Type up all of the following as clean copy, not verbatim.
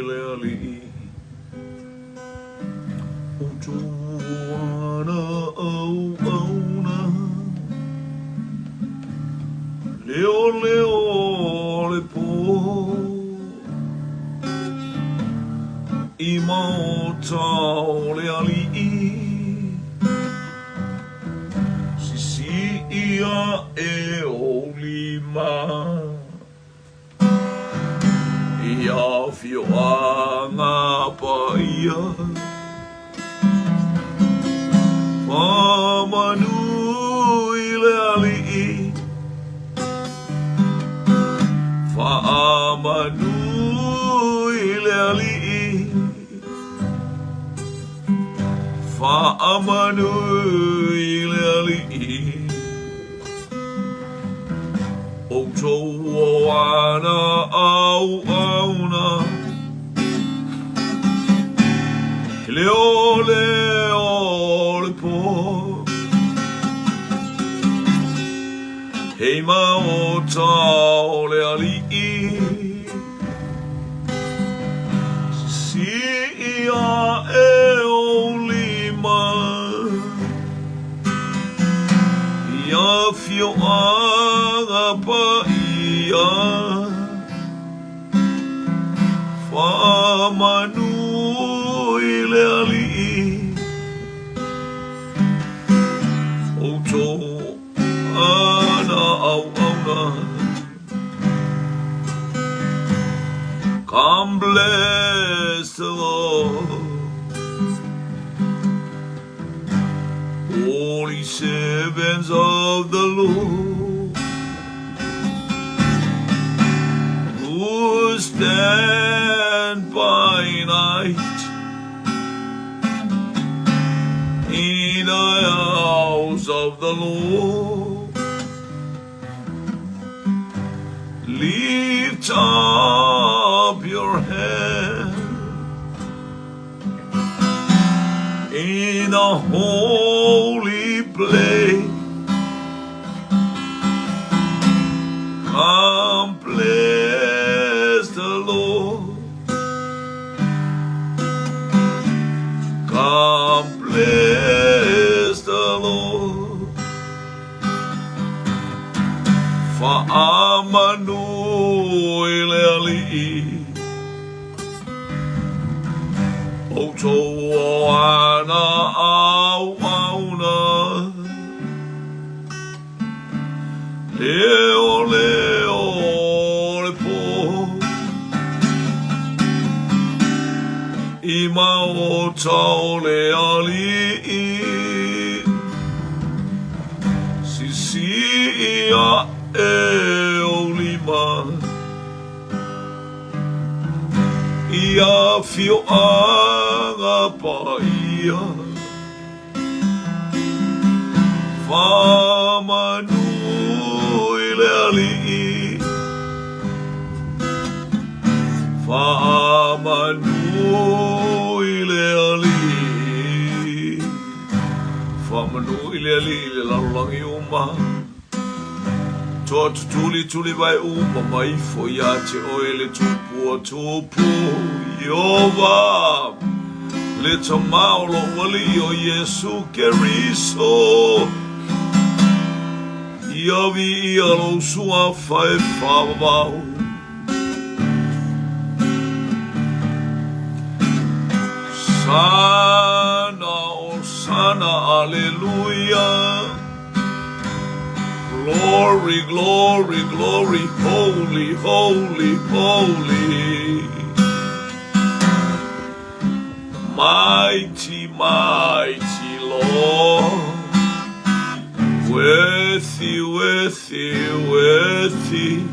Le Afi Tuutuulima Le Po Le Afi Sisia Olima Ia fioanga paia Whamanui le ali'i Whaamanui le ali'i Whaamanui le ali'i O tō ana au auna Leo le po Hei mau tau le ali'i Si ia e o lima Ia fio aga pa ia Whamanui le ali'i O tō ana au auna Come bless the Lord Holy servants of the Lord Who stand by night in the house of the Lord. Lift up your hand in a holy place. Come bless the Lord. Come bless the Lord. Whaamanui le ali'i O tō ana au auna Leo le po I mau tau le ali'i Sisia e olima Ia fio aga pa ia Whamanui le ali'i Whamanui le ali'i Whamanui le ali'i le lalangi uma Toa tutuli vai uma mai fo ia te oe le tupu Iova le tamao lo wali o Yesu Keriso Iawi ia lo sua fai whawau Sana o sana alleluia Glory, glory, glory, holy, holy, holy. Mighty, mighty Lord. Worthy, worthy, worthy.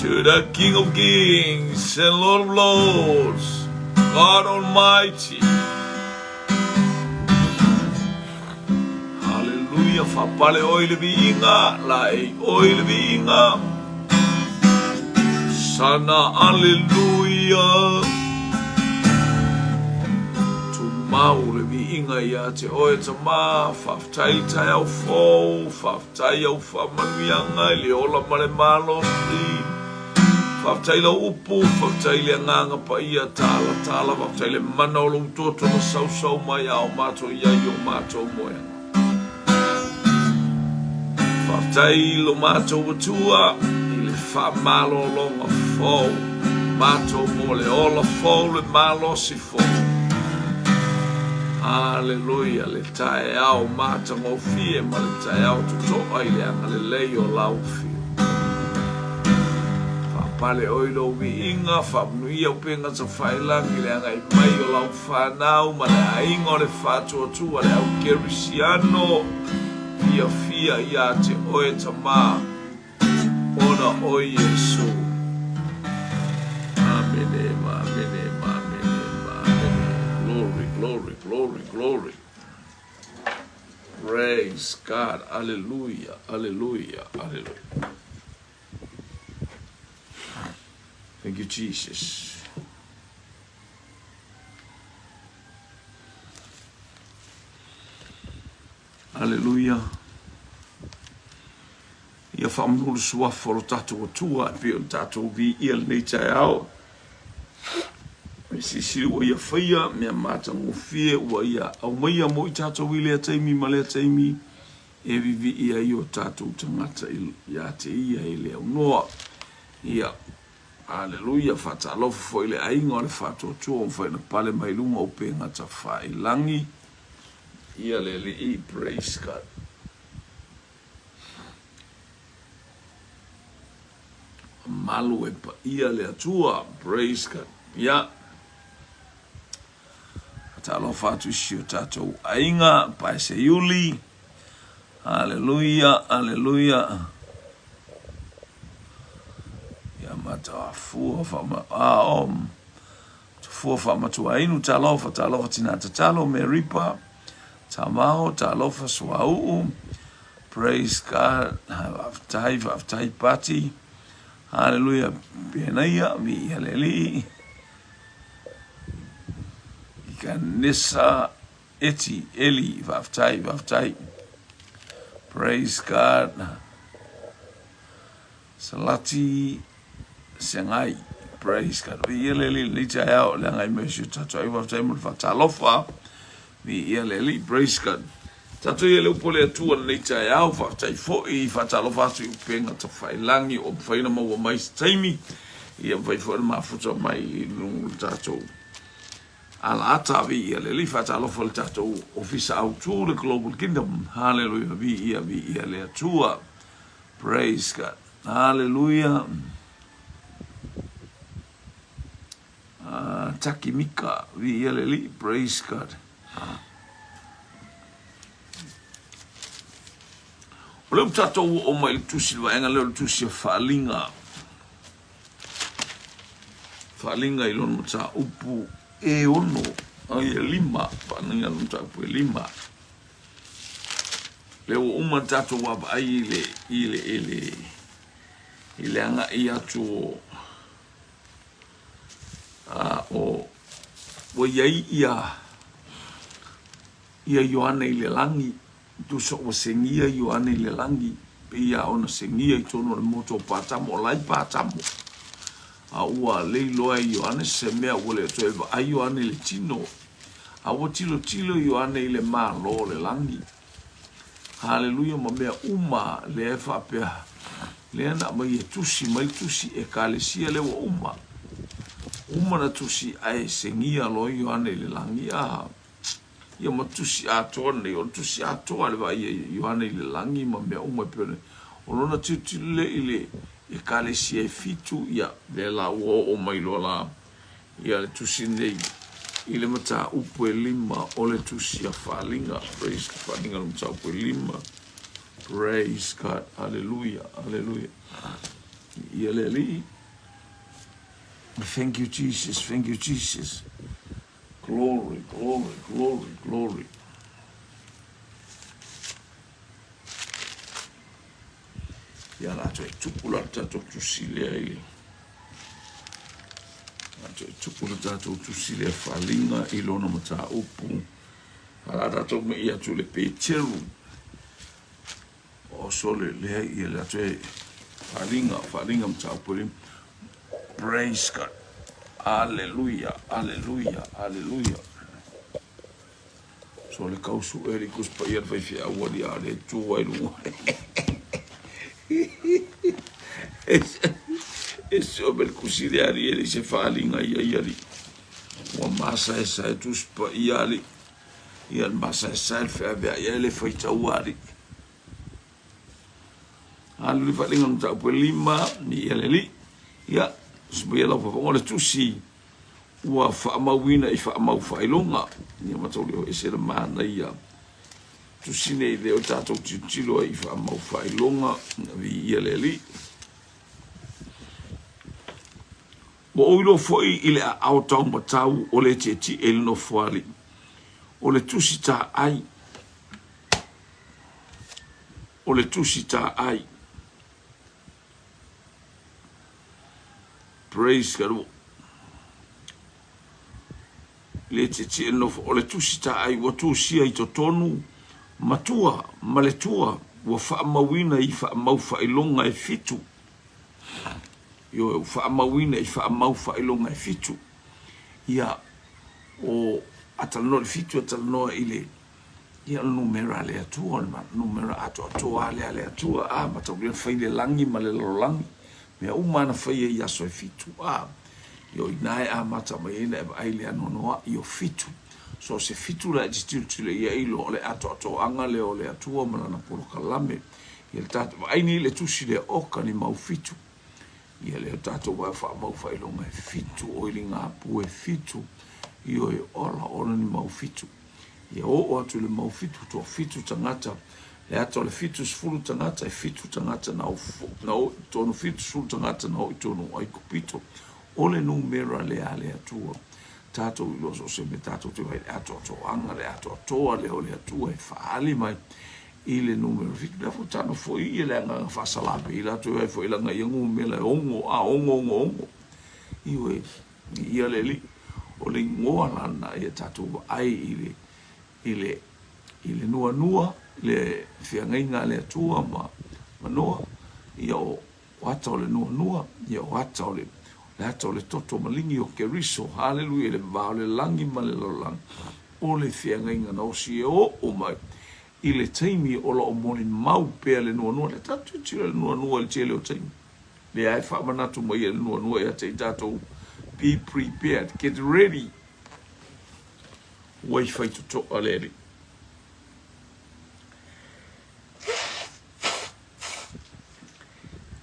To the King of Kings and Lord of Lords, God Almighty. Whapale oile viinga, lai oile viinga. Sana alleluia. To mau le vi inga ia te oe ta mā, whaftai tai au fōu, whaftai au whamanuianga, le ola mare malo sti, whaftai la upu, whaftai le nganga pa ia tala, whaftai le mana o lo utoto na sau mai au mātou ia i o mātou moe. Whaftai lo mātou watua, i le whamalo longa fōu, mātou mo le ola fōu le malo si fōu. Hallelujah, le tae au mātanga o fie, ma le tae au tuto ai le anga le lei o lau fie. Whapale oilo vi inga, whamnuia upenga ta whailangi le anga i mai o lau whanau, ma le ainga o le whatua tua le au kerisiano, fia ia te oe ta mā, ona o Yesu. Glory. Praise God. Hallelujah. Thank you, Jesus. Hallelujah. Ia whamnuru suafa o tātou atua, e pio tātou vi ia nei tai au. Sisi ua ia whaia, mea mātanga o fie, ua ia au maia mo i tātou i lea taimi, ma lea taimi, e vivi ia i o tātou tangata ia te ia i lea unoa. Ia, hallelujah, whata alofa fo i le ainga o le whatua tua, o whaina pale mai lunga o penga ta whai langi. Ia le i, praise God. Malu e pa ia le atua, praise God. Ia, talo fatu sio tatou ainga pa se yuli. Hallelujah. Ya mata fu fama fu fama tu ainu talo tinata talo meripa tamao talo swau. Praise God. Have party. Hallelujah. Benaya mi haleli. Kanisa eti eli vaftai. Praise God. Salati sengai. Praise God. Vi eleli lita yao langai meshu tatu ai vaftai mo fatalofa. Vi eleli praise God. Tatu ele upole atua lita yao vaftai fo I fatalofa tu penga to failangi o faina mo mai taimi. Ia vai fo mafuta mai lungu tatu. Ala ata vi ia le lifa ta lo fol tatou ofisa au to the global kingdom. Hallelujah. Vi ia le atua. Praise God. Hallelujah. Takimika vi ia le li. Praise God. Ole tatou o mai tusi wa enga le tusi falinga. Falinga ilon mata upu e ono ai lima paninga luta pu lima le o uma tato wa ai ile anga ia tu o ia Yohana ile langi tu so o sengia Yohana ile langi ia ona sengia I tono le moto patamo lai patamo a ua leiloa Ioane se mea wale toeva a Ioane le tino a ua tilo Ioane I le malo le langi. Hallelujah. Ma mea uma le efa pea le ana mai tusi e kalesia le wa uma na tusi ai sengia lo Ioane le langi a ia ma tusi atone o tusi atoa le va Ioane le langi ma mea uma pene o lona titile ile e kalesia e fitu ia le la o mai lola ia le tusi nei ile mata upu e lima o le tusi a falinga. Praise God. Falinga mata upu e lima. Praise God. Hallelujah. Ia le li. Thank you Jesus. Glory. Ia la to e tupula tato tusi le ai. Tukuna tātou tusile a whalinga I lona ma tā upu. Hala tātou me ia tu le pēteru. O sole lea ia le atu e whalinga ma tā upu. Praise God. Hallelujah, hallelujah, hallelujah. So le kausu e li kuspa ia whai fia awari a le tūwai lunga. E so bel kusire ari e li se whalinga ia iari. Wa masa e sa e tuspa ia li. Ia masa e sa e whea bea ia le whai tauari. Halu li whalinga mta upe lima ni ia le li. Ia, spa ia lau whapangole tusi. Ua whaamawina I whaamau whailonga. Ia matauri o ese la mana ia. Tusine I leo tātou titilo I whaamau whailonga. Vi ia le li. Wa oilo foi I le au tau matau o le teti e lino fuali. O le tusi tā ai. O le tusi tā ai. Praise God. Le titi e nofo o le tusi ta ai wa tusia I totonu matua maletua wa whaamawina I whaamau whailonga e fitu. Yo whaamawina I whaamau whailonga e fitu. Ia o atalanoa le fitu atalanoa I le ia numera le atua numera atua le atua matauria whai le langi ma le lolangi. Mea umana whai e aso e fitu Yo inae mata mai ina e ai le anonoa I o fitu. So se fitu la titile ia ilo o le ato anga le o le atua malana polo kalame. Ia le tata ai ni le tusi le oka ni mau fitu. Ia le tata wa fa mau fa ilo mai fitu o ili ngā pu e fitu. Io e ola ni mau fitu. Ia o atu le mau fitu to fitu tangata. Le ato le fitu sfulu tangata e fitu tangata na o tonu fitu sfulu tangata na o tonu ai kupito. Ole numera le ale atua. Tato I loso se me tato te vai ato anga le ato le ole atua e faali mai I le numero fitu. La futano foi I le anga fasalape I la tu vai foi langa yangu mele ongo. Iwe ia le li. Ole ngoa lana ia tato ai ile nua le fiangainga le atua ma noa. Ia o wata ole nua. Ia o wata ole Lato le toto malingi o keriso, hallelujah, le vao le langi ma le lolang. O le whiangainga na osi e o mai. I le taimi o lo o moni mau pea le nua. Le tatu tira le nua le tele o taimi. Le ai whamanatu mai le nua e te tato. Be prepared, get ready. Wai whai to to aleri.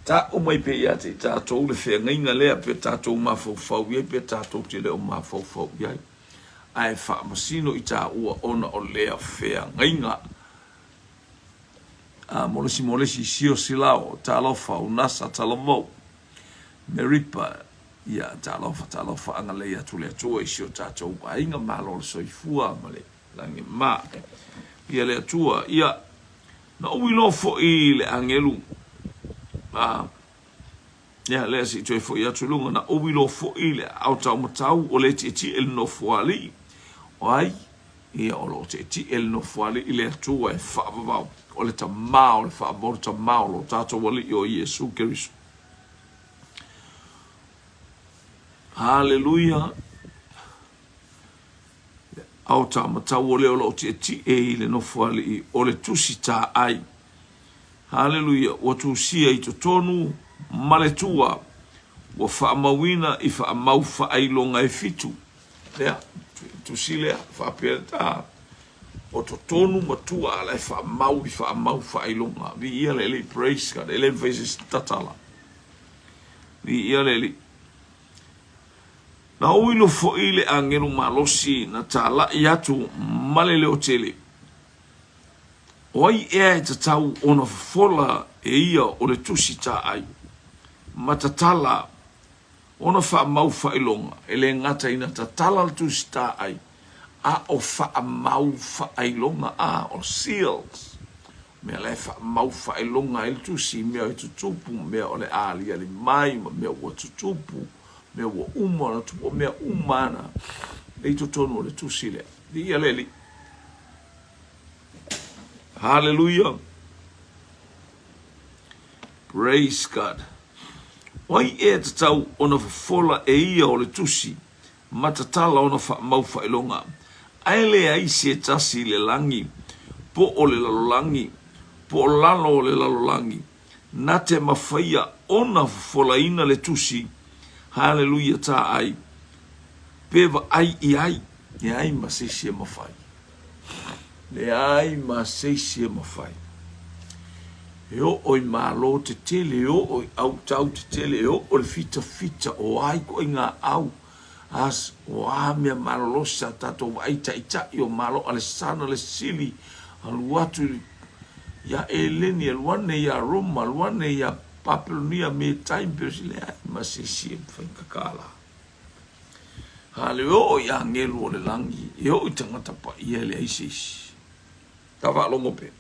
Ta o mai pe ia te tātou le whengainga lea pe tātou mawhauwhau iai pe tātou te leo mawhauwhau iai. Ai whaamasino I tā ua ona o lea whengainga. Molesi sio silao, tā lofa unasa tā lovau. Meripa, ia tā lofa anga lea tu lea tua I sio tātou ainga malo le soifua ma le langi maa. Ia lea tua, ia na uilo fo I le angelu. Ia lea si toi fo ia tulunga na owilo fo I le au tau matau o le ti el no fuali. O ai, ia o lo ti el no fuali I le atua e whaavavau. O le ta mao le whaavau ta mao lo tato wali o Iesu Keriso. Hallelujah. Au tau matau o le o lo ti e le no fuali o le tusi ta ai. Hallelujah, wa tusia I totonu maletua wa whaamawina I whaamau whaailonga e fitu. Lea, tusile whaapeta o totonu matua ala e whaamau whaailonga. Vi ia leli, praise God, ele veses tatala. Vi ia leli. Na uilo fo ile angelu malosi na tala iatu malele o tele. Oi e te tau ona fola e ia o le tusi ta ai. Matatala ona whaamau whailonga. E le ngata ina tatala le tusi ta ai. A o whaamau whailonga o seals. Mea le whaamau whailonga e le tusi mea o tutupu mea o le ali ali mai mea o tutupu me ua uma na tupu mea umana e to tonu o le tusi le ia leli hallelujah praise God wai e te tau ona fofola e ia o le tusi matatala ona mau whailonga aile ai se tasi le langi po o le lalolangi po o lalo o le lalolangi na te mawhaia ona fofola ina le tusi hallelujah ta ai peva ai i ai e ai ma se se mawhai le ai ma se se mawhai e o oi malo te tele e o oi au tau te tele e o le fita fita o ai ko inga au as o a mea malolosa tato ai ta ita i o malo ale sana le sili alu atu ya eleni aluane ya Roma aluane ya Papelonia me time persile ai ma se se kakala hale o ya ngelu o le langi e o tangata pa ia le aisis tava longo pe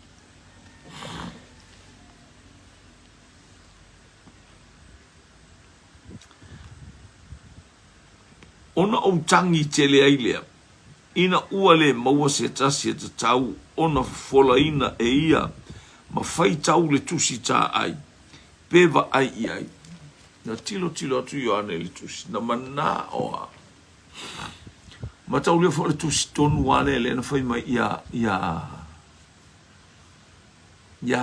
ona o tangi tele ai lea ina ua le maua se tasi te tau ona fola ina e ia ma fai tau le tusi ta ai peva ai i ai na tilo atu i ane le tusi na mana oa ma tau lea fo le tusi tonu ane le na fai mai ia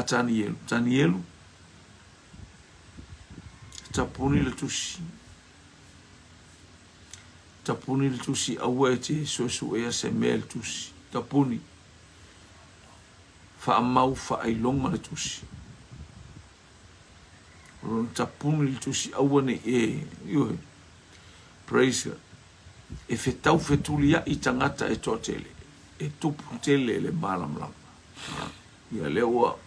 tani elu tapuni le tusi aua e te sosu e se mel tusi tapuni fa amau fa ai longa le tusi ron tapuni le tusi aua ne e yohe praise God e fetau fetulia i tangata e totele e tupu tele le malam ia lewa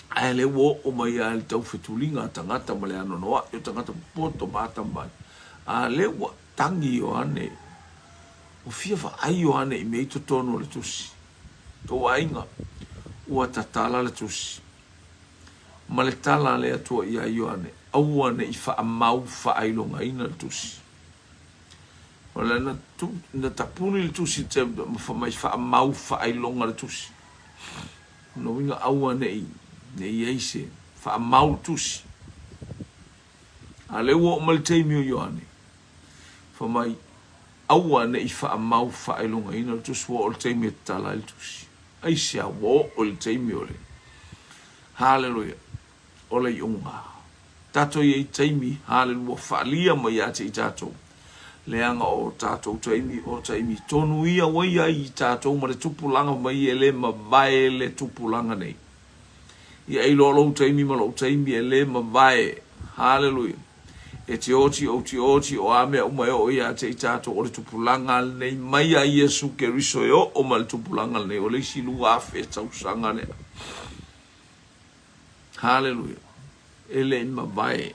ai lewa o mai ai tau fetulinga tangata male ano noa e tangata poto mata mai a lewa tangi o ane o fia fa ai o ane i mei to tono le tusi to ainga ua tatala le tusi ma le tala le atua i ai o ane au ane i fa amau fa ailonga ina le tusi wala na tapuni le tusi te ma fa mai fa amau fa ailonga le tusi no winga au ane i ne i eise fa amau tusi a le ua o malteimio i o ane fa mai aua ne i wha mau wha e lunga ina le tusi wa o le teimi e tala i le tusi. Ai sea wa o le teimi o le. Hallelujah. O le iunga. Tato i teimi, hallelujah, wha lia mai ate i tato. Leanga o tato teimi tonu ia waia i tato ma le tupulanga mai e le ma vae le tupulanga nei. Ia ei lo teimi ma lo teimi e le ma vae. Hallelujah. E te oti o ame o mai o ia te i tato o le tupulanga nei mai a Iesu ke riso e o ma le tupulanga nei o le isi lua afe e tausanga nei. Hallelujah. Ele ma vai.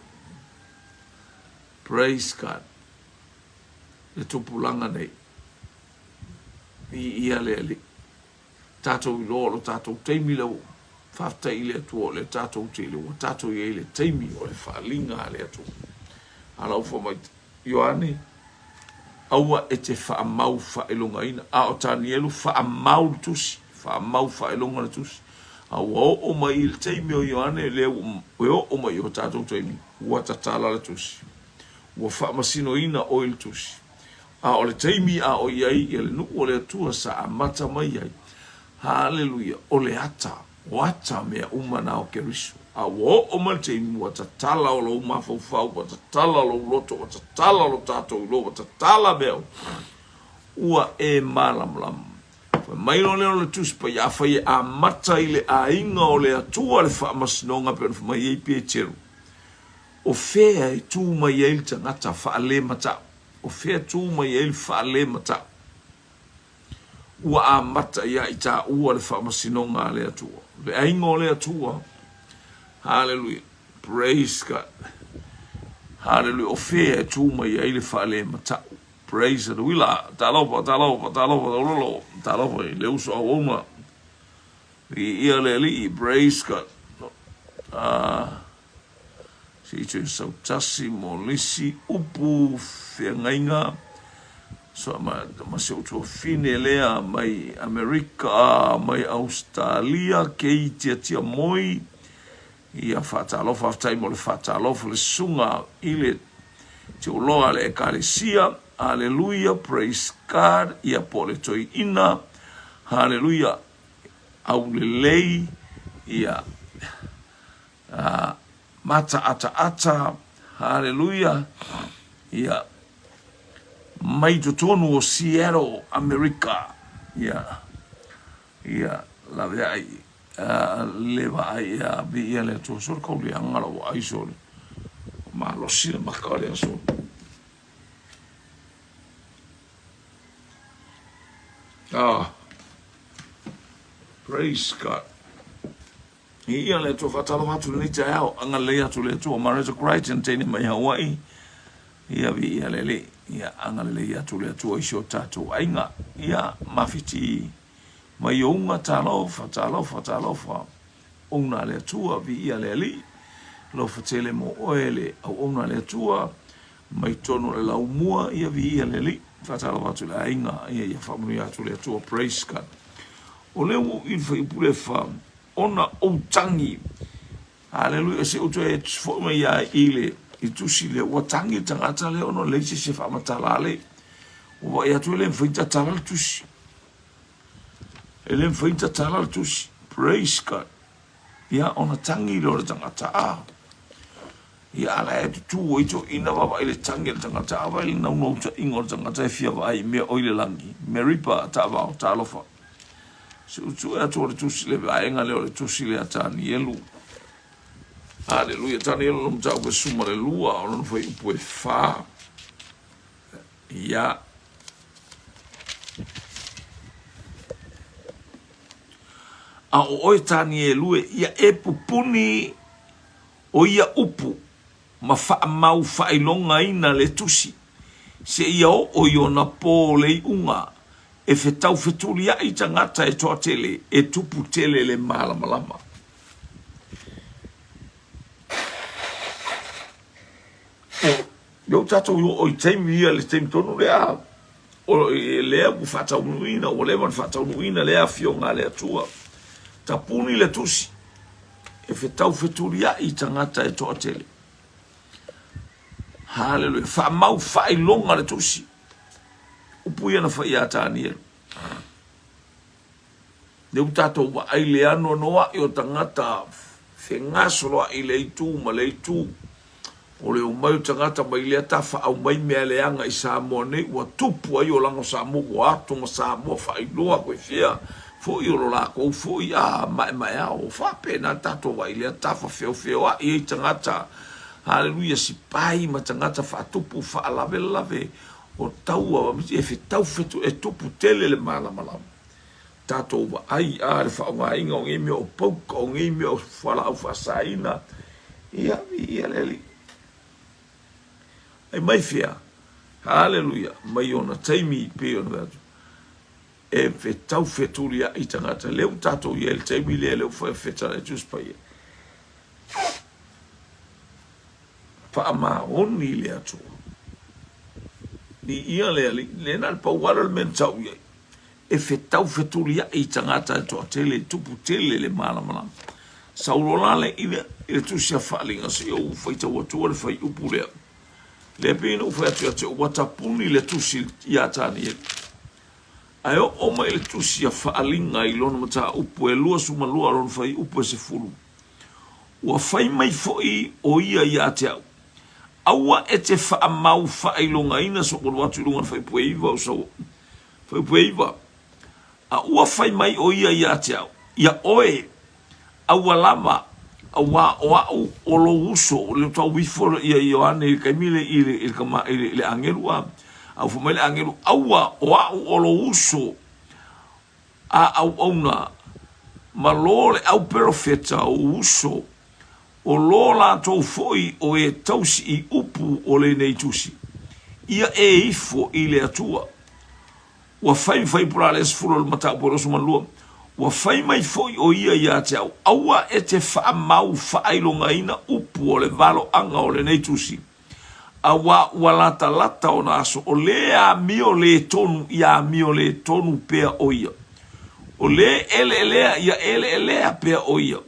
Praise God. Le tupulanga nei. Ia le tato i lolo, tato teimi leo. Fafta i le tuo le tato te leo. Tato i le teimi o le whaalinga le atu. Ala ufa mai Ioane. Aua e te whaamau whaelonga ina. A o tani elu whaamau tusi. Whaamau whaelonga tusi. Aua o mai il teimi o Ioane leo o mai o tato teimi. Ua tatala le tusi. Ua whaamasino ina o il tusi. A o le teimi a o iai e le nuku o le atua sa a mata mai ai. Hallelujah. O le ata. O ata mea umana o ke risu. A o mal teimi wa tatala o lo mafau wa tatala lo loto wa tatala lo tato lo wa tatala beo. Ua e malam. Mai lo le tusi pa ya fa a mata ile a inga o le atua le fa masnonga pe mai e pe cheru. O fea e tu mai e tangata fa le mata. O fea tu mai e fa le mata. Ua a mata ia ita ua le fa masnonga le atua. Le a inga o le atua. Hallelujah. Praise God. Hallelujah. O fea e tu mai e le fa le mata. Praise the wila talofa lolo talofa le uso a uma i ia le li praise God Si tu sau tasi mo lisi upu whiangainga. So ma se utu fine lea mai Amerika, mai Australia, kei tia moi. Ia whatalofa aftai mo le whatalofa le sunga ile te uloa le ekalisia. Hallelujah, praise God. Ia po le toi ina. Hallelujah. Au le lei. Ia mata ata. Hallelujah. Ia mai tonu o Seattle, America. Ia la vea ai leva ai bi ia le to so ko le angala o ai so ma lo sile makale so. Praise God. Ia le to fatalo matu le te ao anga le atu le to Marisa Crichton tene mai Hawaii. Ia vi ia le ia anga le atu le to i so tatu ainga ia mafiti mai unga talofa una le tua vi ia le li lo fatele mo oele au una le tua mai tono le laumua ia vi ia le li fatalo matu le ainga ia family atu le tua. Praise God. O le u il fa ipule fa ona o tangi. Hallelujah. Se uto e forma ia ile i tusi le o tangi tangata le ono le se fa matalale o va ia tu le fita talal tusi ele fita talal tusi. Praise God. Ia ona tangi lo tangata a ia ala e tu o ito ina va ile tangi tangata va ile na no ingor tangata fia va ai me oile langi meripa ta va talofa. Se utu e ato le tusi le vaenga leo le tusi le atani elu. Hallelujah. Tani elu no mtau ke suma le lua o non fai upu e wha. Ia. A o oi tani e lue ia e pupuni o ia upu ma wha mau wha ilonga ina le tusi. Se ia o iona po le unga. E fetau fetulia i tangata e toa tele, e tupu tele le malama. Yo tato yo o i teimi ia le teimi tonu lea, o lea ku fata unuina, o levan fata unuina lea fionga lea tua. Tapuni le tusi, e fetau fetulia i tangata e toa tele. Hallelujah. Fa mau fa ilonga le tusi. Upuia na fai atani e. Ne utato wa aile ano noa i o tangata whengasoloa i leitu ma leitu. O le umai o tangata mai lea tafa au mai mea leanga i Samoa nei ua tupu ai o lango Samoa o ato ma Samoa fai loa koe fia. Fo i o lo lako fo i a mai a o whape na tato wa i lea tafa feo a i tangata. Hallelujah si pai ma tangata wha tupu wha lave. O taua e fetau fetu e tupu tele le malama. Tato wa ai a le whaonga inga o ngeme o pauka o ngeme o whala au whasaina. Ia leli. Ai mai fia. Hallelujah. Mai ona taimi pe ona vatu. E fetau feturia i tangata. Leu tato i el taimi leu fetana jus pa ia. Whaama honi le atua. Ni ia le na pa wala men tau ia e fetau feturia i tangata e toa tele tupu tele le malama saulola le ile tu sia falinga se o faita watu le fai upu le pino u fai atu watapuni le tu si ia tani ayo o mai le tu sia falinga i lona mata upu e lua suma lua lon fai upu se fulu wa fai mai foi o ia te au aua e te wha mau wha ilonga ina so kuru watu ilunga whai pueiva o so whai pueiva a ua whai mai o ia te au ia oe aua lama aua o lo uso le tau wifo ia ane kai mile ile angeru au fumai le angeru aua o lo uso au ona malole au perfeta o uso o lola tau foi o e tausi i upu o le nei tusi. Ia e ifo i le atua. Ua fai pura le sfuro le mata porosu manlua. Wa fai mai foi o ia te au. Aua e te wha mau whailonga ina upu o le valo anga o le neitusi. Awa walata lata o naso. O le a mio le tonu ia mio le tonu pea o ia. O le elelea ia elelea pea o ia.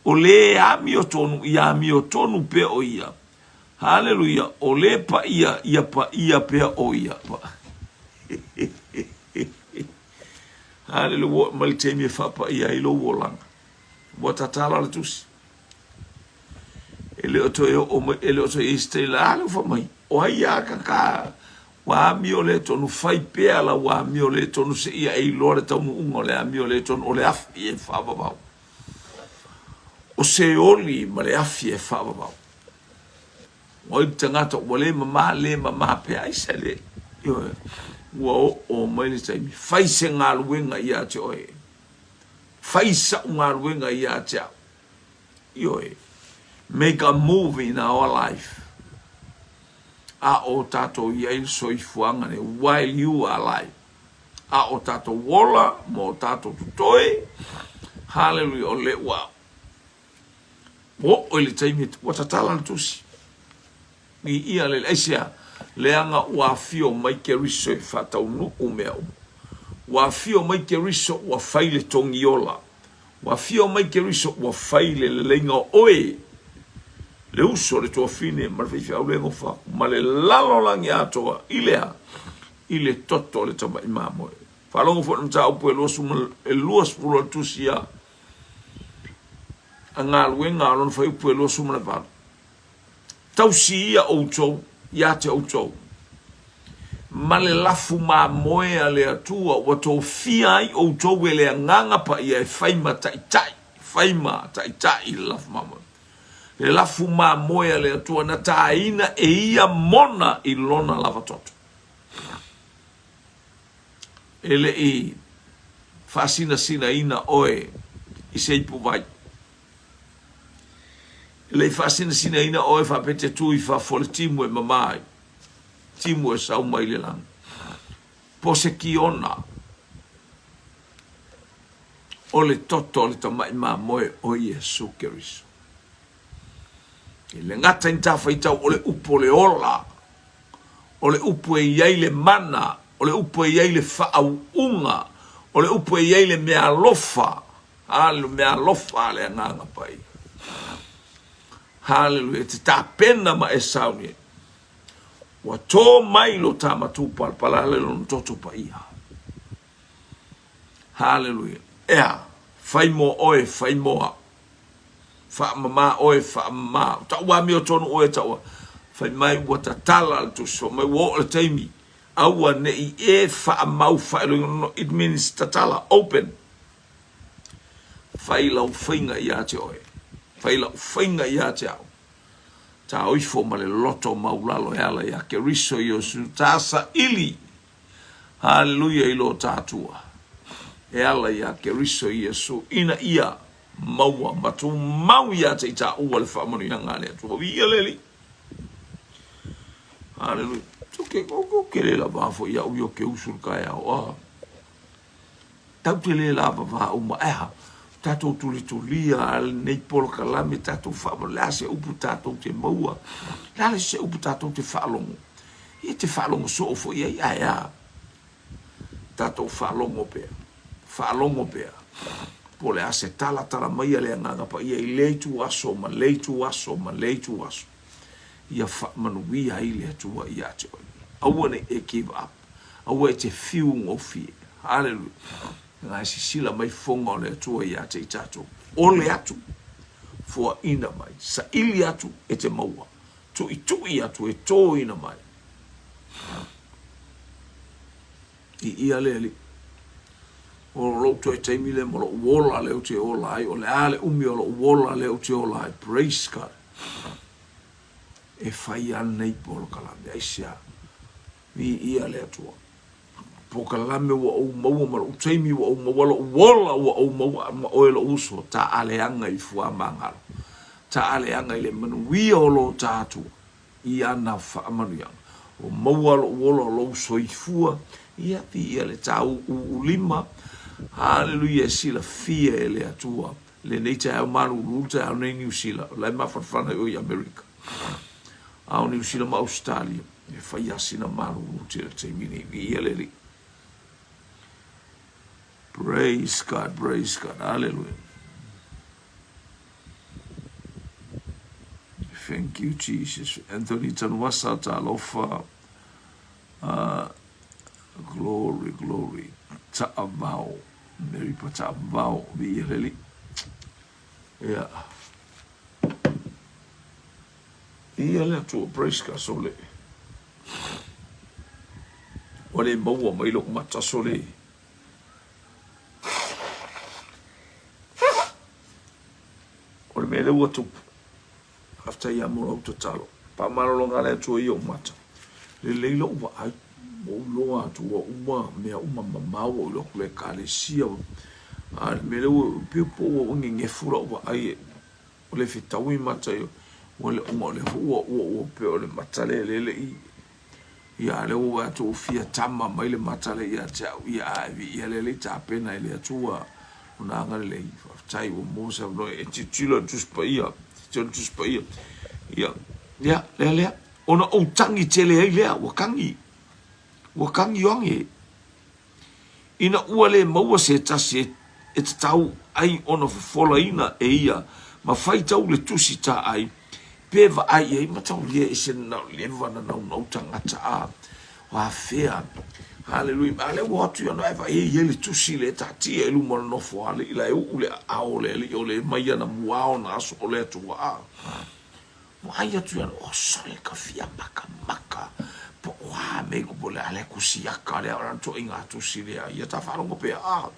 O le a mio tonu ia mio tonu pea o ia. Hallelujah. O le pa ia pa ia pea o ia. Hallelujah. Malitemi fa pa ia ilo wolanga. Wata tala le tusi. Ele oto e stela ale fa mai. O ia ka wa mio le tonu fai pea la wa mio le tonu se ia e lore tonu ungo le mio le tonu o le afi e fa babau. O se oli ma le afi e fa babau. O tangata o le mama pe ai sele. Yo o mai le tai fai se ngaluenga ia te oe. Fai sa ngaluenga ia te. Yo make a move in our life. A o tato ia soifuanga ne while you are alive. A o tato wola mo tato tutoe. Hallelujah o le wa. O le taimi watatala tusi. Ni ia le esia leanga wa fio mai ke riso fa tau no o mea. Wa fio mai ke riso wa faile tongiola. Wa fio mai ke riso wa faile lenga oe. Le uso le tua fine ma fai au lengo fa ma le lalo langi atoa ile toto le tama imamo. Fa longo fo nta o puelo sum e luas pulo tusia. Anga luenga lon fai puelo sum le va. Tausi ia outou, ia te outou. Ma le lafu ma moe a le atua, wa tō fia ai outou e le nganga pa ia e whaima taitai. Whaima taitai le lafu ma moe. Le lafu ma moe a le atua na taina e ia mona I lona lava toto. Ele I fasina sina ina oe I se ipu vai. Le fasina sina ina oe fa pete tui fa fole timu e mamai. Timu e sau mai le lang. Pose ki ona. O le toto le tamai ma moe o Yesu Keriso. Le ngata intafa itau o le upo le ola. O le upo e iai le mana. O le upo e iai le whaau unga. O le upo e iai le mea lofa. Alu mea lofa le nganga pai. Hallelujah. Te tā pena ma e sauni. Wa tō mai lo tā matu palpalale lo ntoto pa iha. Hallelujah. Ea, fai mo oe, fai moa. Fa mama oe, fa mama. Ta ua mi o tonu oe ta ua. Fai mai ua ta tala al tu so. Mai ua o teimi. Aua ne I e fa mau fa ilo. It means ta tala, open. Fai lau whainga ia te oe. Fai lau whainga ia te au. Ta oifo ma le loto maulalo e ala ia ke riso I o su tasa ili. Hallelujah ilo tātua. E ala ia ke riso I Yesu ina ia maua matu mau ia te ita ua le whamanu ia ngā lea. Tuho ia leli. Hallelujah. Tuke koko ke le la bafo ia uio ke usul kai au. Tau te le la bava uma eha. Tatou tulia al nei polo kalame tatou whaama la se upu tatou te maua. La se upu tatou te whaalongo. I te whaalongo so fo ia ia. Tatou whaalongo pea. Whaalongo pea. Po le ase tala mai le nganga pa ia I leitu aso ma leitu aso ma leitu aso. Ia whaamanuia I le atua ia te oi. Aua ne e give up. Aua e te fiung o fie. Hallelujah. Ngai si sila mai fonga le atua ia te itato. O le atu. Fua ina mai. Sa ili atu e te maua. Tu I atu e tō ina mai. I ia leli. O lo to e teimi le mo lo wola le o te ola ai. O le ale umi o lo wola le o te ola ai. Praise God. E fai anei polo kalame. Aisia. Vi ia le atua. Po kalame wa o maua ma o teimi wa o maua wola wa o maua ma o lo uso ta aleanga I fua mangalo ta aleanga I le manuia o lo tatu I ana fa manuia o maua lo wola lo uso I fua ia pi ia le tau u lima Hallelujah, sila fia ele atua. Le neita au maru ruta au nei New Zealand. Lai mawhawhana o i Amerika. Au New Zealand ma Australia. E whaiasina maru ruta te mini i eleri. Praise God, praise God. Hallelujah. Thank you, Jesus. Anthony Tanwasa Talofa. Glory, glory. Ta'avao. Mary Patavao. Really. Yeah. Yeah, to praise God sole. Ole maua mai lo mata sole. Ole me le watu. After ya mo to talo. Pa malonga le to yo mata. Le leilo wa ai. Mo lo atu wa uma me uma mama wo lo le kale sia. Ah me le people wo nge fura wa ai. Ole fitawi mata yo. Ole uma le wo pe ole mata le i. Ya le wo atu fia tama mai le mata le ya cha ya le ta pena ile atua. Una ngale le tai wo mo sa no e titulo tus pa ia. Tus pa ia. Ya le ona o tangi tele ai le wakangi yonge ina uale maua se tasi e tau ai ona folaina e ia ma fai tau le tusi ta ai peva ai e matau lia e se na leva na nau tangata a wa fea hallelujah ale watu ya naiva e le tusi le tati e lu mo no fo ale ila e ule a ole le ole mai na muao na so ole tu a Wai atu ya o sole ka fia maka po wa me ko bole ale kusiaka le ora to inga tu silia ia ta fa longo pe a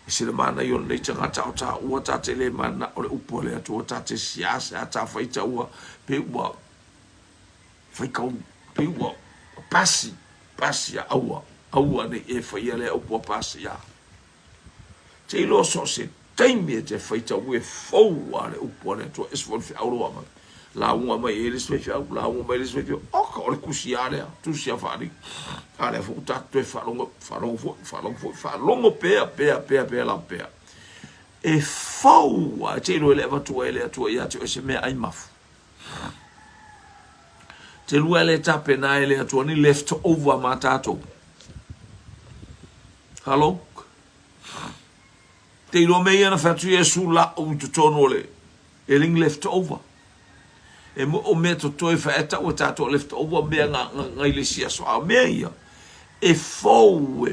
se le mana yo le tanga ta o ta te le mana o le upo le atu o ta te siasa ta fa ita o pe wa fa ka pe wa pasi aua ne e fa ia le upo pasi ya te lo so se taimi te fa ita o e fo wa le upo le to es fo fi auro ma la uma mai eles vai ficar la uma mai eles vai ficar o cara cusiare tu se afari ale fu ta tu falongo pe la pe e fau a te lo leva tu ele tu ia tu se me ai maf te lo ele ta pena ele tu ni left over matato hallo te lo me ia na fatu e sulla o tu tonole eling left over e mo o me to toi fa eta o tato left over me nga ile sia so a me ia e fou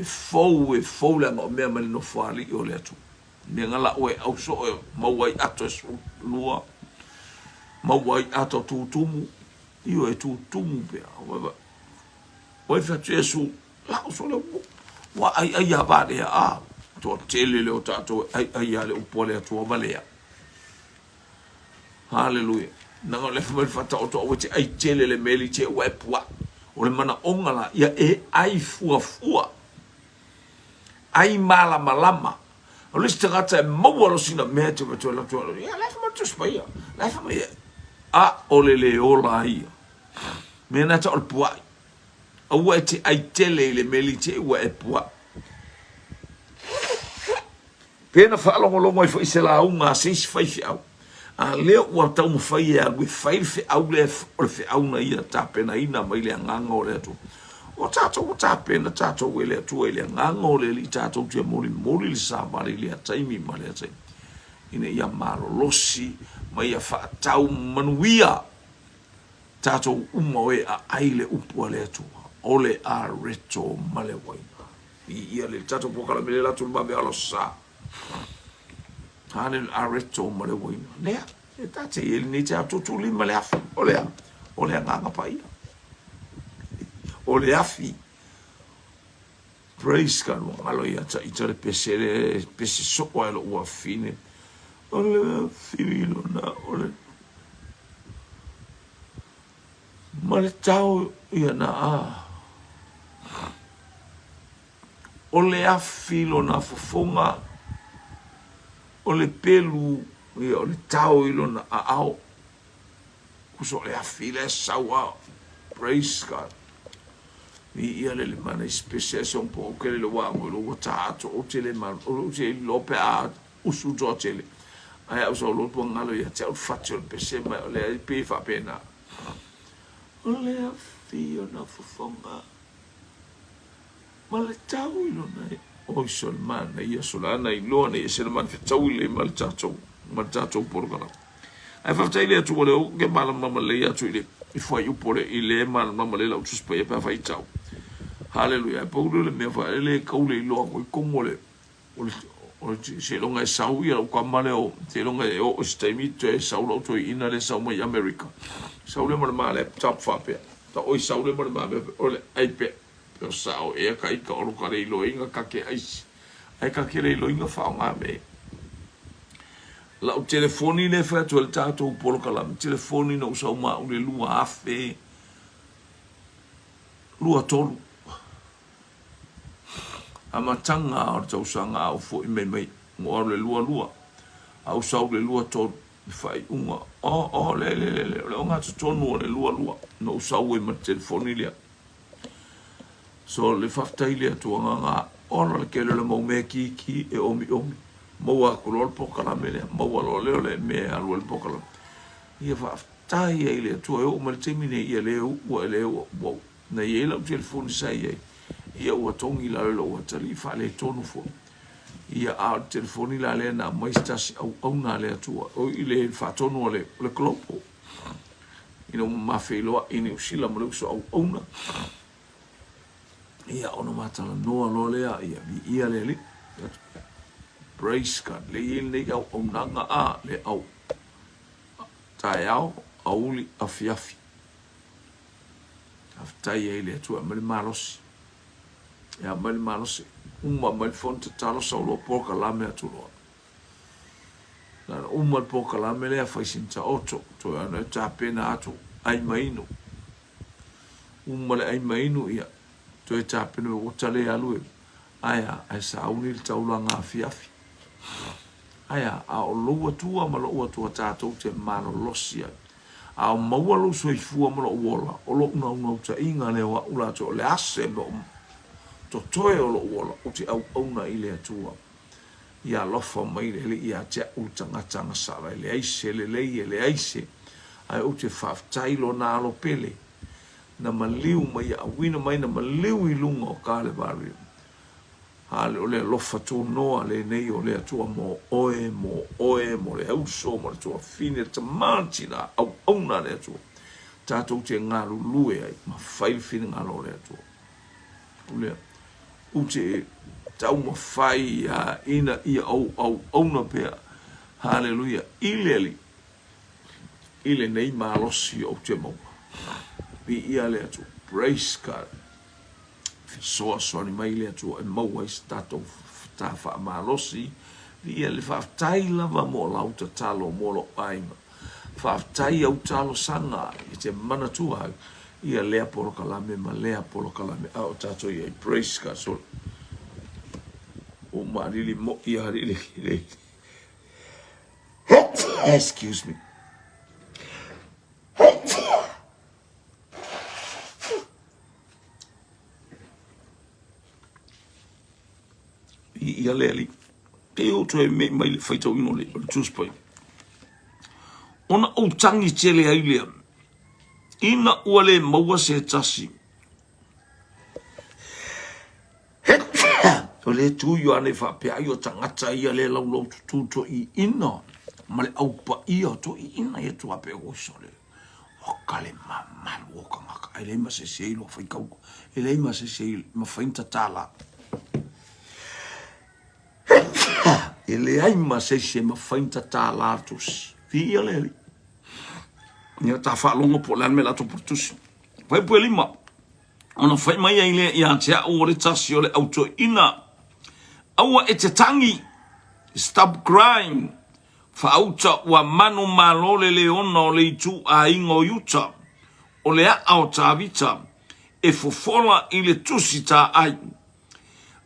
la me me no fali o le tu me nga la o au so mo wai ato so lua mo wai ato tuutumu io e tuutumu pe o fa tu su la so le wa ai ya ba le a to tele le o tato ai ya le o pole tu o valea hallelujah nanga le fumel fata o to wete ai tele le meli te wepua o le mana ongala ia e ai fua ai malama o le stagata e mawalo sina mete beto la to ia le fumel tu spaia le fumel a o le ola ia me na ta o pua o wete ai tele le meli te wepua pena fa longo i se la unga se fai au a leo wa tau mo fai e agui fai fe au le fe au na ia tapena ina mai le nganga o le tu o tapena tato we le tu le nganga o le li tato tu mori le sa mari le taimi mari le taimi ina ia maro losi mai a fa tau manuia tato uma e a aile upu le tu o le a reto male waina ia le tato pokala me le la tu ma me alo sa Hanel areto male wina. Lea, e tate ele ni te Tuutuulima Le Afi. O lea nganga pa ia. O le afi. Praise God. Malo ia ta itare pese soko alo ua fine. O le filo na o le. Male tau ia na a. O le afi lo na fofonga. O le pelu o le tau ilo na ao kuso le afi le sawa praise God ia le mana special po ke le wa lo ta to o tele mal o se lo pe a usu jo tele ai au so lo po ngalo ia te faccio pe se ma le pe fa pena o le afi ona fofonga ma le tau ilo nei o sol mana ia solana i lo nei se man fe tau le mal tato por gala ai fa tele tu le o ke mala mama le ia tu ile i foi u por ile mal mama le la tu spe pa fa tau Hallelujah. Paulo le mea whae le kaule i loa koe komole. O se longa e sau ia o kamale o se longa e o staimi te e sau lau toi ina le sau mai Amerika. Sau le mara maa le tap whapea. Ta oi sau le mara maa o le aipe. Peo sao ea ka ika oro ka rei loa inga kake aisi. Ai kake rei loa inga whao ngā me. Lau telefoni le whea tu le tātou polo kalami. Telefoni na usau maa ule lua afe. Lua tolu. Amatanga o tau sanga au fo i mei mo le lua au sau le lua to fai unga o le onga tonu le lua no sau e ma telefoni lia so le faftai lia tu nga ora le kele le mo me ki e omi mo a kolor po kala mele mo lo le me a lo po kala ia faftai e le tu o ma temine ia le o bo na ia le telefoni sai ia ua tongi la lo ua tali fa le tonu fo ia a telefoni la le na mai stasi au na le atua o ile fa tonu le klopo ina ma fe lo ini usila mo so au na ia ono mata no lo le ia le brace card le ile au nanga a le au tai au li afiafi aftai ile atua me malos ya mal malos mal fonte talo solo poca la me atulo la mal poca la me le fa sinta otto to ana ta pena atu ai maino mal ai maino ia to ta pena o tale alu aya ai sa unil taulanga fiafi aya a lo tua ma lo tua ta to te mano losia a mawalo so fu ma lo wola o lo no ta inga le wa ula to le ase to toe o lo wola o te au na ile atua ia lofa mai le ia te utanga sala le aise le aise ai o te faftai lo na lo pele na maliu mai a wina mai na maliu i lunga o kale bari hale o le lofa to noa le nei o le atua mo oe le auso mo le tua fine te mantina au na le atua tatou te ngaru lue ai ma fai fine ngalo le atua ulea ute tau ma fai ina ia au na pea haleluia ile nei malosi o te mau bi ia le atu praise God so ni mai le atu e mau ai stato ta fa malosi bi ia le fa tai lava mo lauta talo mo lo aima fa tai au talo sanga i te mana tua ia lea polo kalame ma lea polo kalame au tato ia praise God so o marili mo ia rile excuse me ia leli te o to me mai le faito ino le tuspai ona o tangi tele ai le ina ua maua se tasi o le tu yo ane fa pe ayo tangata ia le lau tuto i ina ma le au pa ia to i ina e tu ape o sole o kale mama o kanga ele ma se ilo fa kau ele ma se ma fa inta tala ele ai ma se ma fa inta tala tus vi ele ni ta fa longo po lan me la to portus vai po lima ona fai mai ai le ia te o le tasi o le auto ina aua e te tangi stop crying fa auta wa manu malole le ona o le itu a ingo yuta o le a o tavita e fofola i le tusita ai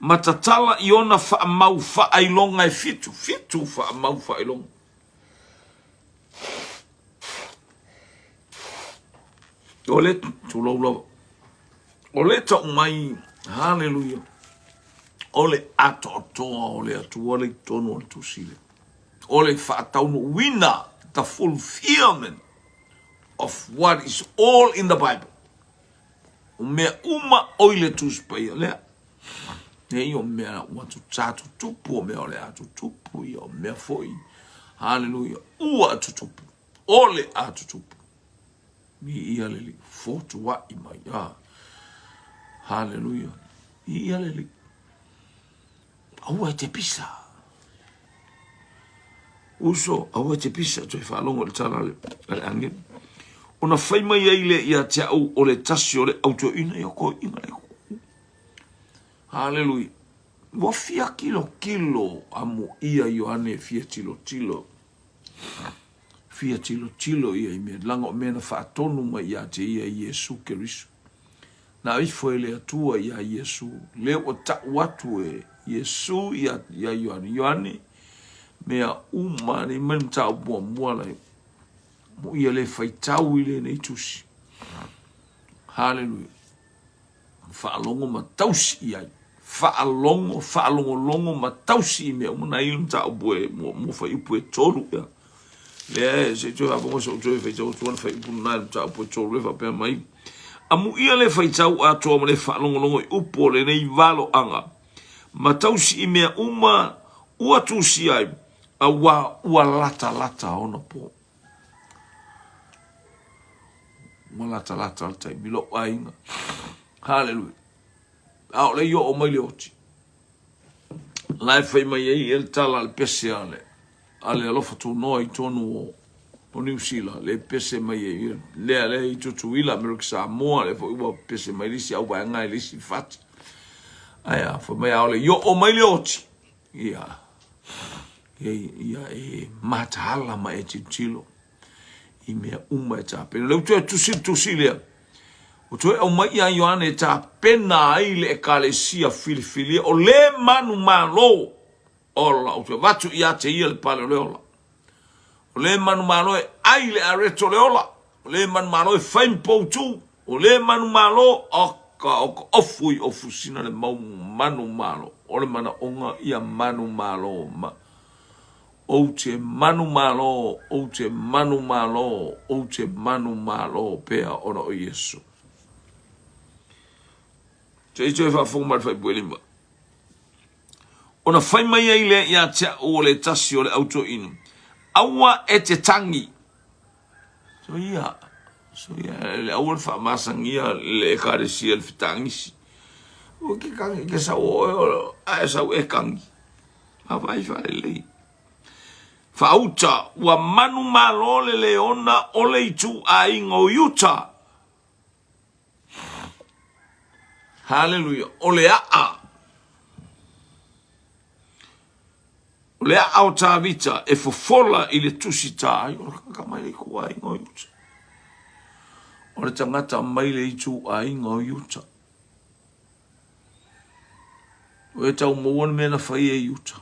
matatala i ona fa mau fa ai longa e fitu fa mau fa ai longa o le tu lo Ole to mai, hallelujah. Ole ato ole atu ole tono tu sile. Ole fatauno wina, the fulfillment of what is all in the Bible. Me uma oile tu spaya le. Ne yo me watu tatu tupu me ole atu tupu yo me foi. Hallelujah. Ua atu tupu. Ole atu tupu. Mi ialeli fotu wa imaya. Hallelujah. Ialeli. Aua te pisa. Uso aua te pisa toi falongo le tala le angel. Ona fai mai ile ia te au o le tasi o le auto ina i ko inga le ku. Hallelujah. Wa fia kilo amu ia Ioane fia tilo. Fia tilo ia i me langa o mena whaatonu mai ia te ia Yesu Kerisu. Na ifo ele atua ia Yesu. Leo o ta watu e Yesu ia Ioane. Mea uma ni men tau mua lai. Mo ia le faitau ile nei tusi. Hallelujah. Whaalongo matausi iai. Whaalongo matausi i mea. Muna ilum tau bue mo whai upu e toru ia. Lea se tue hapongo sa utue faitau tuan whai upu na ilum tau bue toru lewa pia mai. Amu ia le faitau a toa ma le whaalongo i upo le nei valo anga. Matausi i mea uma ua tusi ai. A ua lata ona po. Malata al tai bilo ainga. Hallelujah. Au le yo o mai le oti. Lai fai mai el tala al pese ale. Ale alofa tu noi tonu o New Zealand. Le pese mai le i Tuutuulima Amerika Samoa le fo ua pese mai lisi au vai ngai lisi fati. Aya fo mai au le yo o mai le oti. Ia matahala ma e tilo. I mea uma e tāpena. Leu tue tusi lea. O tue au mai a Ioane e tāpena ai le e kalesia filifilia. O le manu malo. Ola, o tue watu i ate ia le pale le ola. O le manu malo e ai le areto le ola. O le manu malo e whaimpou tu. O le manu malo oka ofu sina le manu malo. O le mana onga ia manu malo ma. O te manu malo pea ona o Yesu. Te i tue whaafonga mara whai bue lima. Ona whai mai eile ia te o le tasi o le auto inu. Aua e te tangi. So ia le aua le whaamasangia le e kare sia le whitangisi. O ke kangi ke sa o a sa e kangi. Hawai whare lei. Fauta wa manu malole leona ole itu a ingo yuta. Hallelujah. Ole a. Ole a o ta vita e fofola ile tusita. Ole kakamai le kua ingo yuta. Ole tangata mai le itu a ingo yuta. Ole tau mawon mena fai e yuta.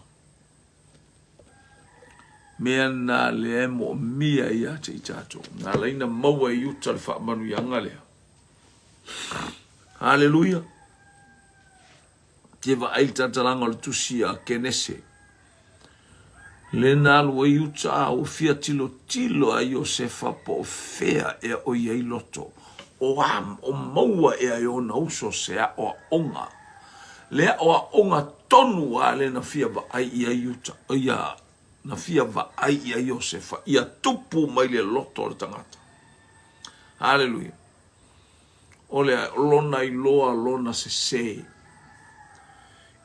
Mea na le mo mia ia te itato. Nga leina maua i uta le whaamanu ianga lea. Hallelujah. Te wa aita talanga le tusi a kenese. Le nalu i uta o fia tilo a Iosefa po fea e o iei loto. O maua e a iona uso se a o onga. Lea o a onga tonu a le na fia wa ai i a uta. O ia na fia va ai ia Iosefa ia tupu mai le loto le tangata. Hallelujah. Ole lona i lona se.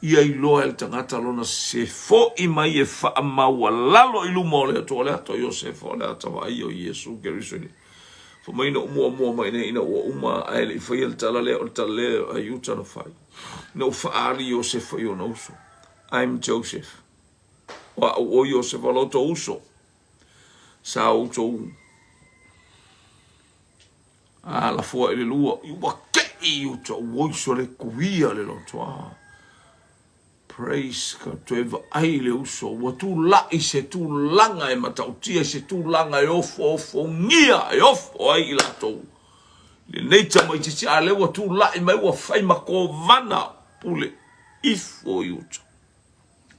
Ia i loa el tangata lona se fo i mai e wha maua lalo i luma ole ato ole ato Iosefa ole ato ai o Yesu Kerisu. Fo mai na umua mai na ina ua uma aele i whai el tala le o tala le a yuta na whai. Na ufa ari Iosefa i o na uso. I'm Joseph. O Iosefa loto uso. Sa uso. La fua ele lua. Iwa kei uto. Uoiso le kuia le loto. Praise God. Tueva ai le uso. Wa tu lai se tu langa e matautia. Se tu langa e ofo ngia. E ofo ai lato. Le nature mai tisi ale wa tu lai mai wa fai mako vana pule ifo yuta.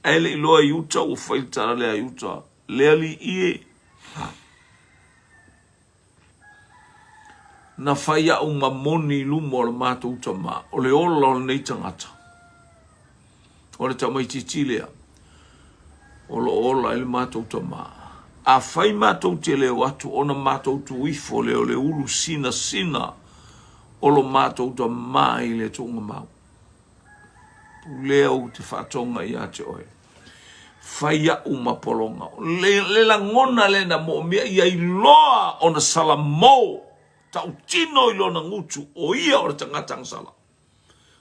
Ele iloa yuta wa fai tara lea yuta. Leali ie. Na fai au mamoni lumo le mato uta ma. O le ola o nei tangata. O le tamai titi lea. O le ola ele mato uta ma. A fai mato te leo atu ona mato tu ifo leo le ulu sina sina. O lo mato uta ma i le tonga mau. Leo te whatonga i ate oe. Faya umapolonga. Le la ngona le na mo mea ia i loa o na sala mo. Tau tino i lona ngutu o ia o tangata sala.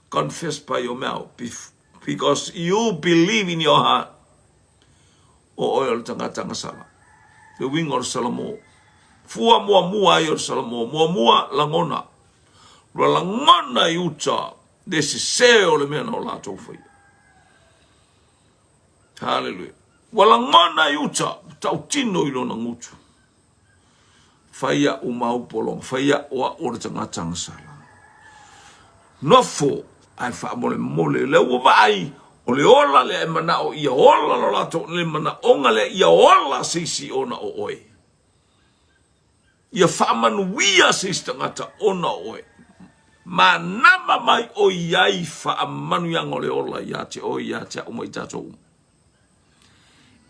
Confess by your mouth because you believe in your heart. O oe o tangata sala. Le wing o sala mo. Fua mua mua i o sala mo. Mua mua la ngona. La ngona i uta. Desi se o le mea na o la tofai. Hallelujah. Wala ngana yuta tau tino ilo na ngutu. Faya umau polong. Faya wa ora tangata sala. Nofo ai fa mole le vai o le ola le mana o ia ola lo lato le mana onga le ia ola sisi ona o oe. Ia fa manuia sisi tangata ona oe. Ma nama mai o iai fa manu yang ole ola ia te o ia te o mai tato.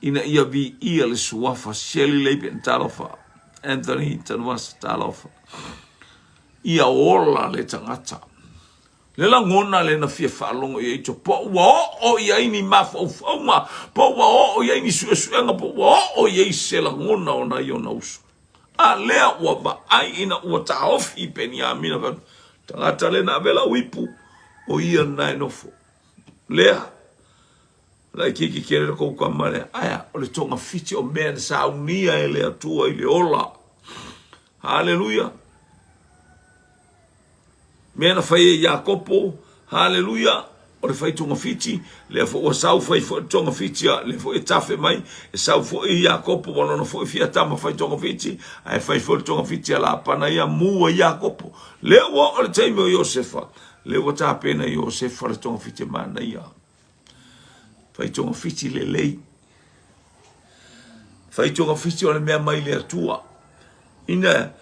Ina ia vi ia le suafa Shelley Leipe Talofa Anthony Tanwas Talofa ia ola le tangata le la ngona le na fia falongo ia ito po wa o ia ini mafo foma po wa o ia ini suenga po wa o ia se la ngona ona ia na usu a lea wa ba ai ina wa ta off I penia mina va tangata le na vela wipu o ia na nofo lea lai kiki kere ko kamare aya o le tonga fiti o mea sa unia ele atua ile ola haleluya mea fai Jakopo haleluya o le fai tonga fiti le fo o sau fai fo tonga fiti le fo etafe mai e sau fo Jakopo wono no fo fia tama fai tonga fiti ai fai fo tonga fiti ala pana ia mua Jakopo le o le taimi o Josefa le o ta pena Josefa le tonga fiti mana ia fai tonga fiti le lei. Fai tonga fiti o le mea mai le atua. Ina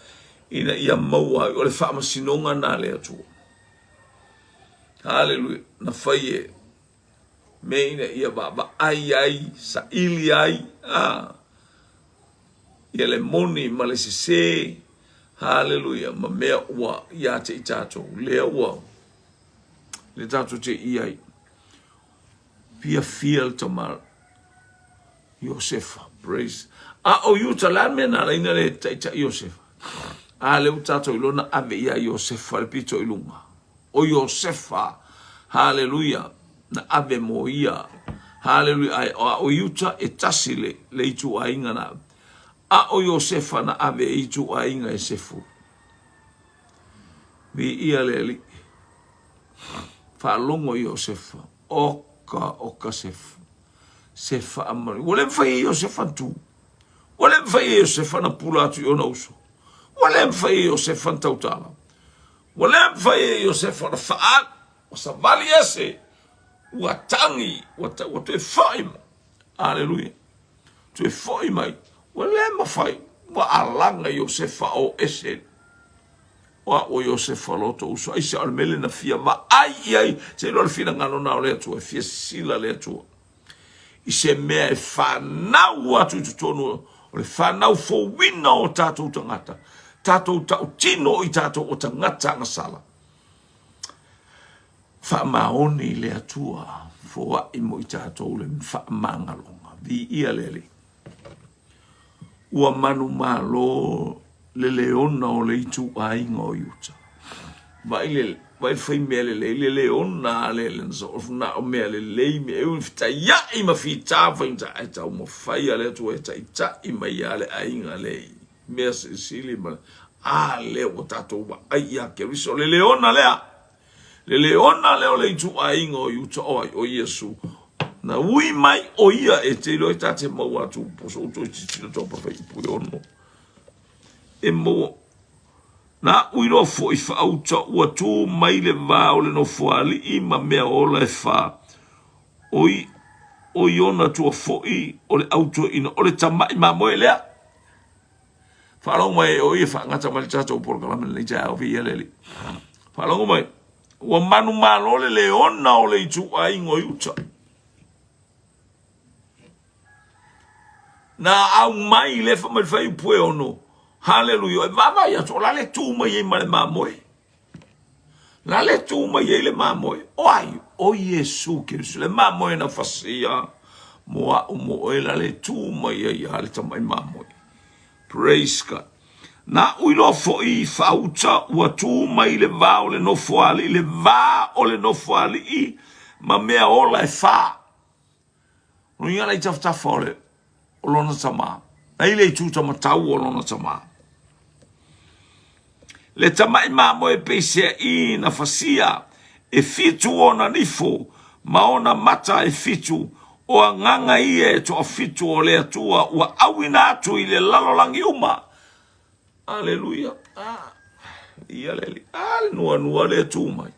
ia maua o le whaama sinonga na le atua. Hallelujah. Na fai e. Me ina ia baba ai, sa ili ai. Ia le moni ma le sese. Hallelujah. Ma mea ua ia te I tato. Lea ua. Le tato te iai. Pia fiel tomar Josefa praise o yuta la mena la ina le taita Josefa le utato ilona ave ia Josefa le pito ilunga o Josefa hallelujah na ave moia hallelujah o yuta etasile le itu ainga na o Josefa na ave itu ainga e sefu vi ia le fa longo Josefa oka sefa amari wole fai Josefa tu wole fai Josefa na pula tu ona uso wole fai Josefa tautala wole fai Josefa na faat o sa vali ese watangi watu fai haleluya tu fai mai wole ma fai wa alanga Josefa o ese o Josefa loto uso ai se almele na fia va ai se lo fina ngano na le tu fia sila le tu I se me fa na wa tu tono o le fa na fo wina o tato tangata tato ta tino I tato o tangata ngasala fa maoni le atua fo I mo I tato le fa mangalonga vi ia lele ua manu malo le leona o le itu ainga o yuta. Vai fai mea le leona le lenso na o mea le me e fita ya I ma fita fainta ai tau mo fai ale tu e ta I ma ya le ainga le mea sili ma le o tato wa ai ya ke riso le leona le o le itu ainga o yuta o Yesu na ui mai o ia e te lo tate mau atu poso to titino to pa fai pu ono e mo Na uilo fo I whaauta ua tū mai le vā o le no fuali I ma mea ola e whā. Oi ona tua fo I o le auto ina o le tamai ma moe lea. Whalongo mai o I whaangata mai le tātou porkalama le jai au vi eleli. Whalongo mai, ua manu malole le ona o le itu a ingo iuta. Na au mai le fa mai fai pue ono. Hallelujah. Vava ya so la le tu mai ma le mamoe. La le tu mai le mamoe. Oi, o Yesu ke le mamoe na fasia. Moa mo la le tu mai ya le tamai mamoe. Praise God. Na uilo fo I fauta ua tu mai le va o le no foali, le va o le no foali I ma mea ola e fa. Nuia la taftafa o lona tama. Na ile tu tama tau o lona tama. Le tamai mamo e peisea I na fasia e fitu ona nifo ma ona mata e fitu o a nganga I to a fitu o le atua ua awina atu I le lalolangi uma. Aleluia. Ia leli. Nua le atu mai.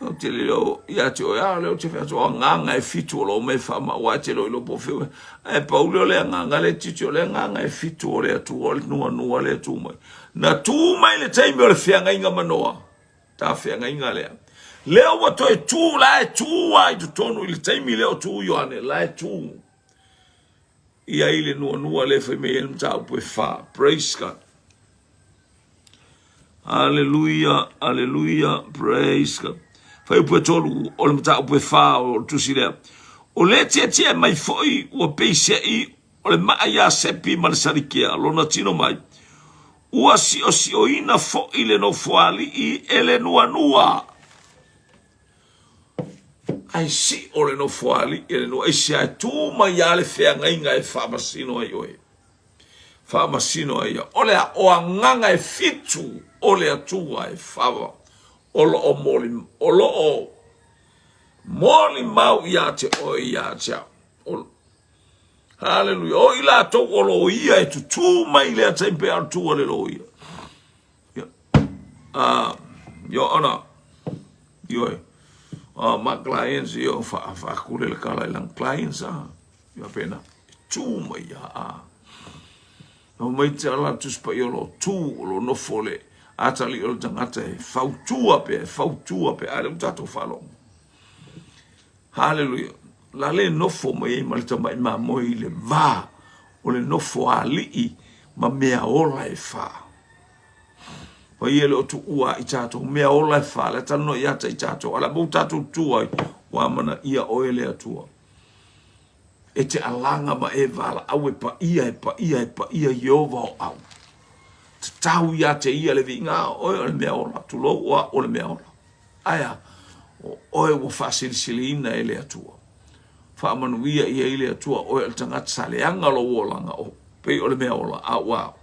O te leo, ia te o ia leo te whea o nganga e fitu o lo me whama wa te lo ilo po whiwe. E paule o le nganga le titi o le nganga e fitu o le atu o le nua le atu mai. Na tu mai le teimi o le whianga inga manoa. Ta whianga inga lea. Leo wa to e tu la e tu wa I tu tonu I le teimi leo tu Ioane la e tu. Ia I le nua le whi me elm tau pue wha. Praise God. Hallelujah, hallelujah, praise God. Fai pue tolu o le mata pue fa o tusi lea. O le tia mai foi ua peisia I o le maa ia sepi ma le sarikia lona tino mai. Ua si o ina foi le no foali I ele nua. Ai si o le no foali ele nua. Ai si ai tu mai ale fea ngainga e whamasino ai oe. Whamasino ai oe. O le o a nganga e fitu o le atua e whawa. Olo o moli mau ia te o ia te au. Hallelujah. O ila to olo ia e tu mai le te impe al tu ole lo ia. Yo ana. Yo. Ma clients yo fa kule le kala ilang clients yo pena. Tu mai ya. No mai te ala tu spa yo lo tu lo no fole. Atali o tangata e fautua pe ale utato falong. Hallelujah. La le nofo mai ma le tamai ma moi le va o le nofo ali ma mea ola e fa. Pa iele o tu ua I tato mea ola e fa le tano I ata I tato ala mo tato tua wa mana ia oele atua. E te alanga ma e vala au e pa ia Yehova o au. Tau ia te ia le vinga o le mea ola tu lo o le mea ola. Aya o e wo fasilina ele atua. Fa manuia ia ile atua o le tangata saleanga lo wolanga o pe o le mea ola a wa.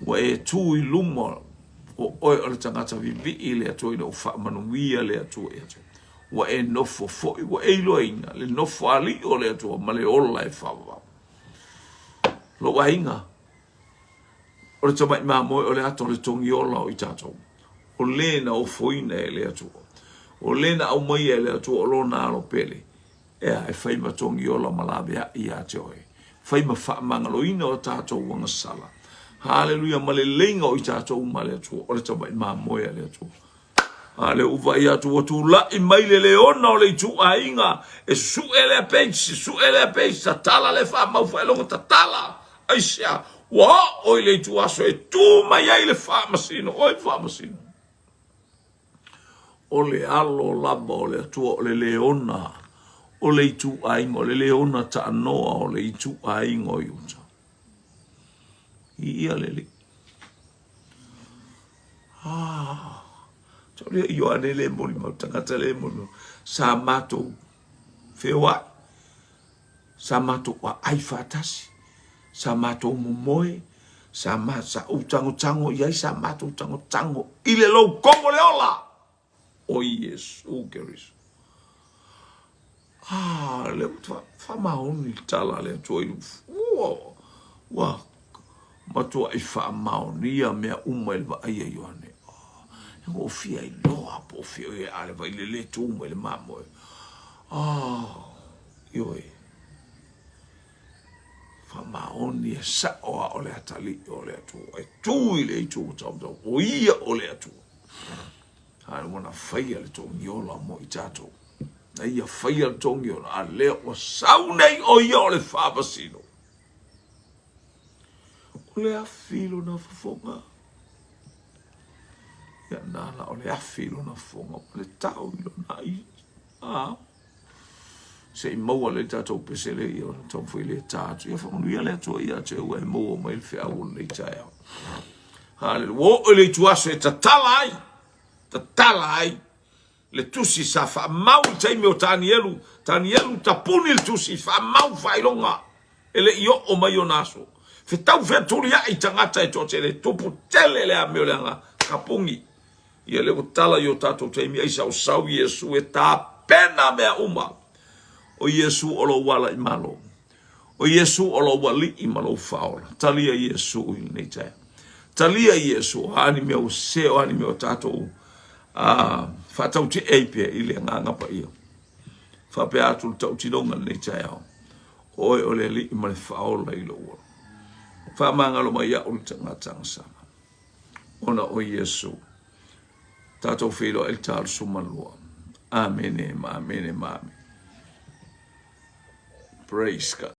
Wa e tu I luma o le tangata vivi ile atua I fa manuia le atua e atua. Wa e nofo fo wa e loinga le nofo ali o le atua ma le ola e fa. Lo wa inga. O le tamai mamoe o le ato le tongi ola o I tatou. O le na o foina e le atua. O le na au mai e le atua o lo na alo pele. Ea e whaima tongi ola malabea I a te oe. Whaima whaamangaloina o tatou wanga sala. Hallelujah, ma le lenga o I tatou ma le atua. O le tamai mamoe e le atua. A le uva I atua tu la I mai le leona o le itu a inga. E su ele a peisi, ta tala le wha mau whaelonga ta tala. Aisea. Wa o le tu aso e tu mai ai le farmasino o farmasino o le alo laba o le tu o le leona o le tu ai o le leona ta noa o le tu ai o yuta ia le so le io ane le moli ma tangata le moli sa mato fewa sa mato wa ai fatasi sa mato momoe, sa utango iai sa mato utango ile lo kongo le ola. O Yesu Keriso. Le fa maoni tala le toi. Wa matua I wha maonia mea uma ele wa aia ioane. Ngo fia I loa po fia e ale wa ile le tu uma ele mamoe. Ioi. Wha maonia sa oa ole atali ole atu. E tu ile I tu tau tau. O ia ole atu. Hana wana whaia le tō ngiola mo I tātou. Na ia whaia le tō ngiola. A lea o saunei o ia ole whāpasino. Le afilo na fofonga. Ya nala o le afilo na fofonga. Le tau ilo na I. Se I maua le tātou pesele I o tau fwai le tātou. Ia whamanu ia le atua ia te ua e maua mai le whea o le tai au. Hale, wo o le tuaso e ta tala ai. Ta tala ai. Le tusi sa wha mau taimi o tani elu. Tani elu ta puni le tusi wha mau whailonga. Ele I o mai o naso. Fe tau fe turi ya I tangata e tote le tupu tele le a meo leanga kapungi. Ia le o tala I o tato taimi aisa o sau Yesu e ta pena mea uma. O Yesu o lo wala I malo. O Yesu o lo wali I malo faola. Talia Yesu I nei tae. Talia Yesu hani mea o seo hani mea o tato whatau te eipea I le ngangapa ia. Whape atu le tau tinonga nei tae au. Oe o le li I male faola I lo ua. Whamangalo mai ia o le tangata sama. Ona o Yesu. Tato whiro el tāru sumalua. Amen, amen, amen. Praise God.